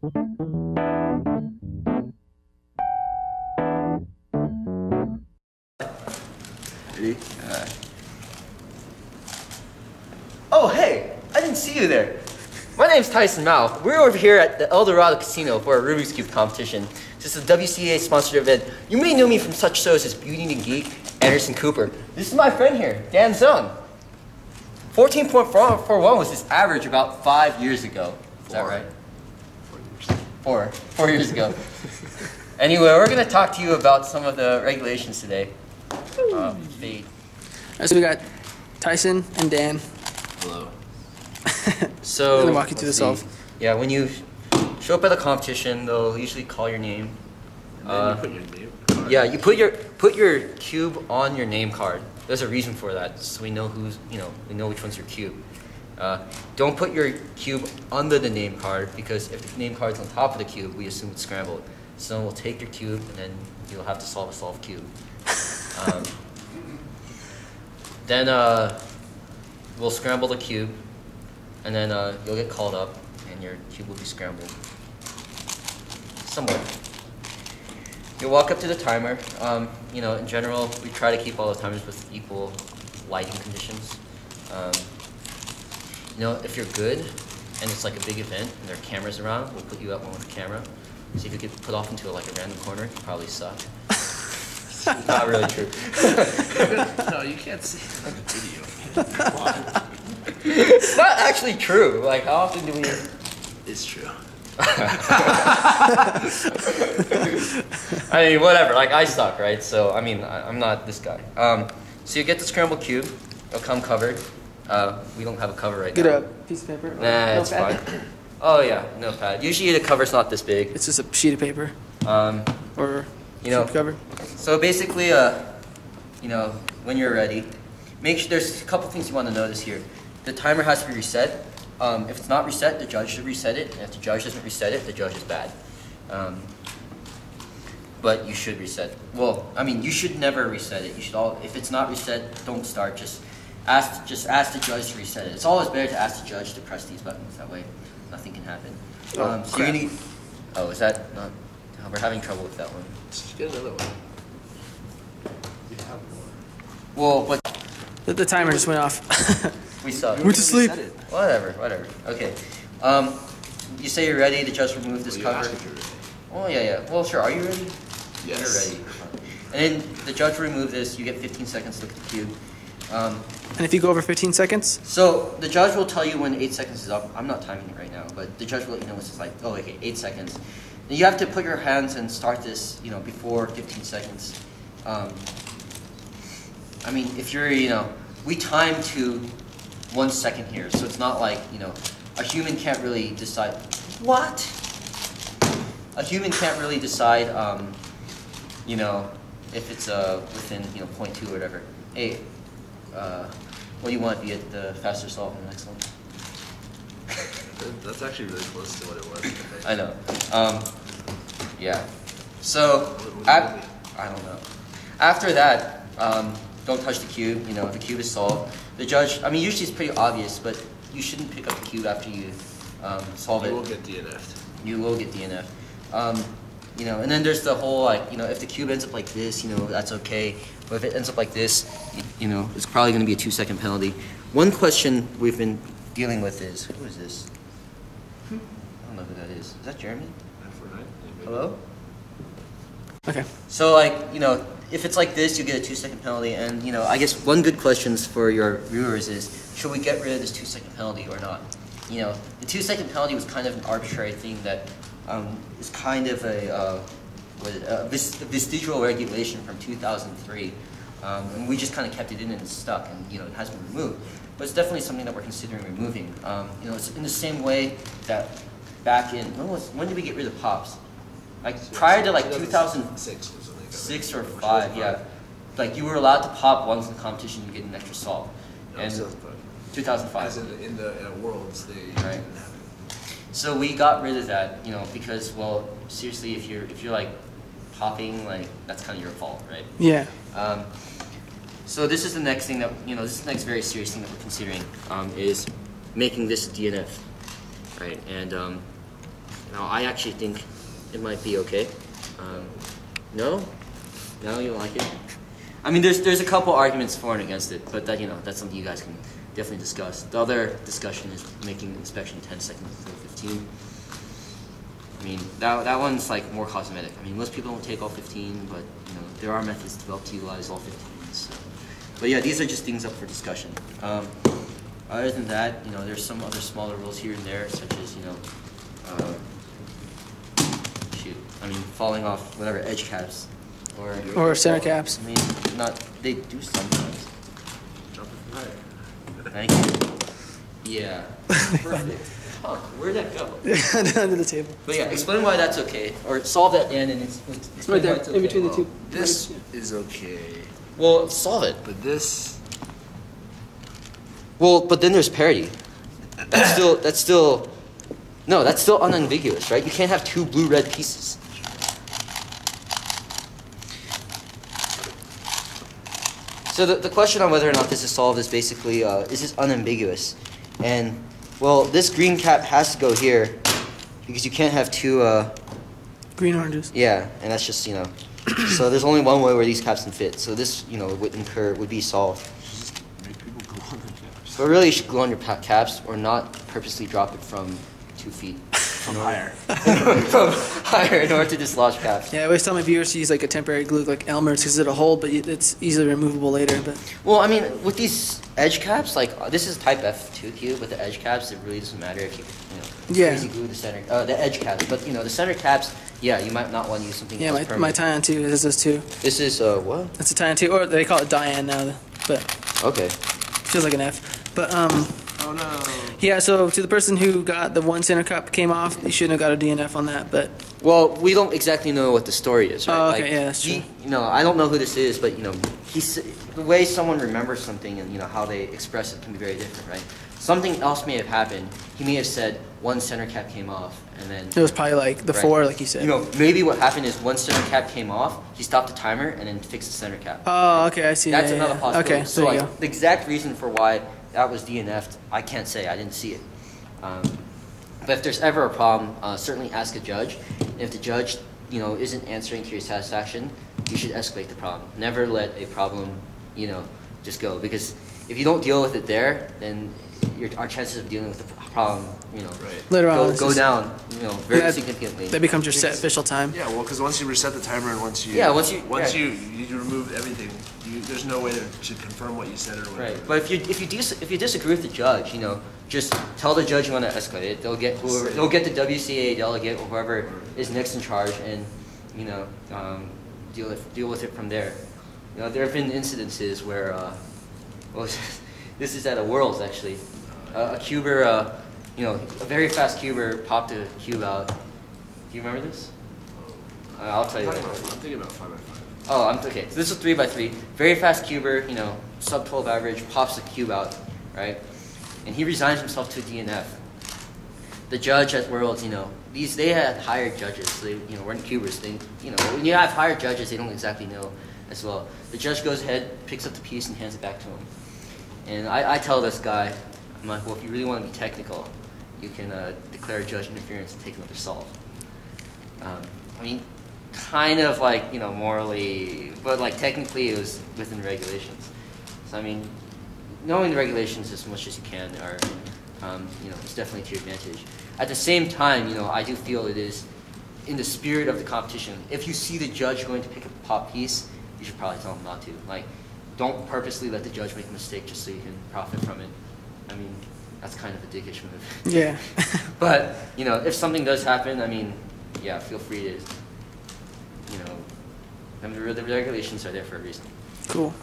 Ready? Oh, hey! I didn't see you there. My name's Tyson Mao. We're over here at the El Dorado Casino for a Rubik's Cube competition. This is a WCA-sponsored event. You may know me from such shows as Beauty and the Geek, Anderson Cooper. This is my friend here, Dzoan. 14.41 was his average about 5 years ago. Is that right? 4 years. 4 years ago. Anyway, we're going to talk to you about some of the regulations today. Fate. So we got Tyson and Dan. Hello. So I'm gonna walk you through this off. Yeah, when you show up at a competition, they'll usually call your name. And then you put your name card. Yeah, you put your cube on your name card. There's a reason for that, so we know we know which one's your cube. Don't put your cube under the name card, because if the name card's on top of the cube, we assume it's scrambled. So we'll take your cube, and then you'll have to solve a solved cube. Then we'll scramble the cube, and then you'll get called up, and your cube will be scrambled. Somewhat. You'll walk up to the timer. In general, we try to keep all the timers with equal lighting conditions. If you're good, and it's like a big event, and there are cameras around, we'll put you at one with a camera. So if you get put off into like a random corner, you probably suck. Not really true. No, you can't see it on the video. Come on. It's not actually true. Like, how often do we... It's true. I mean, whatever. Like, I suck, right? So, I mean, I'm not this guy. So you get the scrambled cube. It'll come covered. We don't have a cover right now. Get a piece of paper. Nah, it's fine. Oh, yeah, notepad. Usually the cover's not this big. It's just a sheet of paper. Or sheet cover. So basically, when you're ready, make sure there's a couple things you want to notice here. The timer has to be reset. If it's not reset, the judge should reset it. And if the judge doesn't reset it, the judge is bad. But you should reset. Well, I mean, you should never reset it. You should if it's not reset, don't start. Just ask the judge to reset it. It's always better to ask the judge to press these buttons. That way, nothing can happen. So you need. Oh, is that not? Oh, we're having trouble with that one. Just get another one. You have Well, more. but The timer just went off. we suck. Went to sleep. Whatever. Okay. You say you're ready. The judge remove this cover. Oh yeah. Well, sure. Are you ready? Yes. You're ready. And then the judge will remove this. You get 15 seconds to look at the cube. And if you go over 15 seconds? So the judge will tell you when 8 seconds is up. I'm not timing it right now, but the judge will let you know when it's like, oh, okay, 8 seconds. Then you have to put your hands and start this, before 15 seconds. I mean, if you're, we time to 1 second here, so it's not like, a human can't really decide. What? A human can't really decide, if it's within, 0.2 or whatever. Hey, what do you want to be at the faster solve in the next one? That's actually really close to what it was. I think. I know. Yeah. So, I don't know. After that, don't touch the cube. If the cube is solved, the judge. I mean, usually it's pretty obvious, but you shouldn't pick up the cube after you solve it. You will get DNF'd. You will get DNF'd. And then there's the whole if the cube ends up like this, that's okay. But if it ends up like this, it's probably going to be a 2-second penalty. One question we've been dealing with is, who is this? I don't know who that is. Is that Jeremy? Hello? Okay. So if it's like this, you get a 2-second penalty. And I guess one good question for your viewers is, should we get rid of this 2-second penalty or not? The 2-second penalty was kind of an arbitrary thing that is kind of a vestigial regulation from 2003. And we just kind of kept it in and it's stuck, and it has been removed. But it's definitely something that we're considering removing. It's in the same way that back in when did we get rid of pops? Like prior to 2006 or something. 6 or 5, yeah. Like you were allowed to pop once in the competition, you get an extra solve. And 2005. As in the Worlds, they right. didn't have it. So we got rid of that, because seriously, if you're like popping, that's kind of your fault, right? Yeah. So this is the next thing that this is the next very serious thing that we're considering is making this DNF, right? And Now, I actually think it might be okay. No? No, you don't like it? I mean, there's a couple arguments for and against it, but that, that's something you guys can definitely discuss. The other discussion is making inspection 10 seconds instead of 15. I mean, that one's like more cosmetic. I mean, most people don't take all 15, but there are methods developed to utilize all 15. So. But yeah, these are just things up for discussion. Other than that, there's some other smaller rules here and there, such as falling off whatever edge caps or center caps. I mean, they do sometimes. Jumping from higher. Thank you. Yeah. Perfect. Oh, where'd that go? Under the table. But yeah, explain why that's okay, or solve that and explain right there, why it's okay. in between the two. This is okay. Well, solve it. But this. Well, but then there's parity. That's still unambiguous, right? You can't have two blue-red pieces. So the question on whether or not this is solved is basically, is this unambiguous? And, well, this green cap has to go here because you can't have two... green oranges. Yeah, and that's just, so there's only one way where these caps can fit. So this, would be solved. Just make people glue on their caps. But really, you should glue on your caps or not purposely drop it from 2 feet. From higher. From higher in order to dislodge caps. Yeah, I always tell my viewers to use like a temporary glue like Elmer's because it'll hold, but it's easily removable later. But well, I mean, with these edge caps, like this is type F2Q, but the edge caps, it really doesn't matter if you crazy glue the center, the edge caps. But the center caps, yeah, you might not want to use something. Yeah, else my tie-on too. This is too. This is what? It's a tie-on too, or they call it Diane now, but okay. Feels like an F, but Oh no. Yeah, so to the person who got the one center cup came off, you shouldn't have got a DNF on that, but... Well, we don't exactly know what the story is, right? Oh, okay, yeah, that's true. I don't know who this is, but, the way someone remembers something and, how they express it can be very different, right? Something else may have happened. He may have said one center cap came off, and then... It was probably like the 4, like you said. Maybe what happened is one center cap came off, he stopped the timer, and then fixed the center cap. Oh, okay, I see. That's yeah, another possibility. Okay, so, there you go. the exact reason for why that was DNF'd, I can't say. I didn't see it. But if there's ever a problem, certainly ask a judge. And if the judge, isn't answering to your satisfaction, you should escalate the problem. Never let a problem, just go. Because if you don't deal with it there, then our chances of dealing with the problem, later on go down, very significantly. That becomes your set official time. Yeah, well, because once you reset the timer and once you remove everything, there's no way to confirm what you said or whatever. Right, but if you disagree with the judge, just tell the judge you want to escalate it. They'll get the WCA delegate or whoever is next in charge, and deal with it from there. There have been incidences where, this is at a Worlds actually. A cuber, a very fast cuber popped a cube out. Do you remember this? I'll tell you. I'm thinking about 5x5. Oh, okay. So this is 3x3. Very fast cuber, sub 12 average, pops the cube out, right? And he resigns himself to DNF. The judge at Worlds, they had hired judges. So they, weren't cubers. They, when you have hired judges, they don't exactly know as well. The judge goes ahead, picks up the piece, and hands it back to him. And I tell this guy, I'm like, well, if you really want to be technical, you can declare judge interference and take another solve. I mean, kind of like, morally, but like technically it was within regulations. So I mean, knowing the regulations as much as you can are, it's definitely to your advantage. At the same time, I do feel it is in the spirit of the competition. If you see the judge going to pick up a pop piece, you should probably tell him not to. Like, don't purposely let the judge make a mistake just so you can profit from it. I mean, that's kind of a dickish move. Yeah. But, if something does happen, I mean, yeah, feel free to, the regulations are there for a reason. Cool.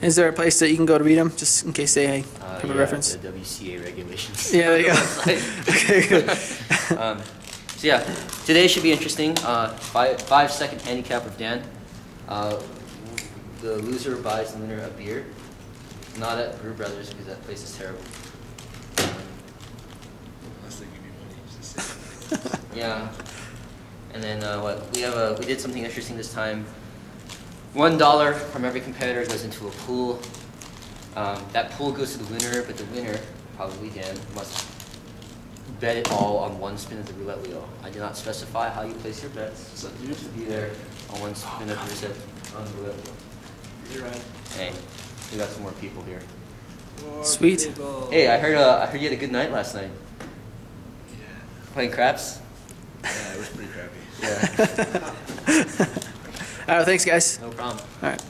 Is there a place that you can go to read them, just in case they have a reference? The WCA regulations. Yeah, there you go. Okay, good. So yeah, today should be interesting. 5-second handicap with Dan. The loser buys the winner a beer. Not at Brew Brothers because that place is terrible. Unless they give you money. Yeah. And then we did something interesting this time. $1 from every competitor goes into a pool. That pool goes to the winner, but the winner, probably Dan, must bet it all on one spin of the roulette wheel. I did not specify how you place your bets, so you should be there on one spin of the roulette wheel. You're right. Hey, we got some more people here. Sweet. Hey, I heard you had a good night last night. Yeah. Playing craps? Yeah, it was pretty crappy. Yeah. All right, thanks, guys. No problem. All right.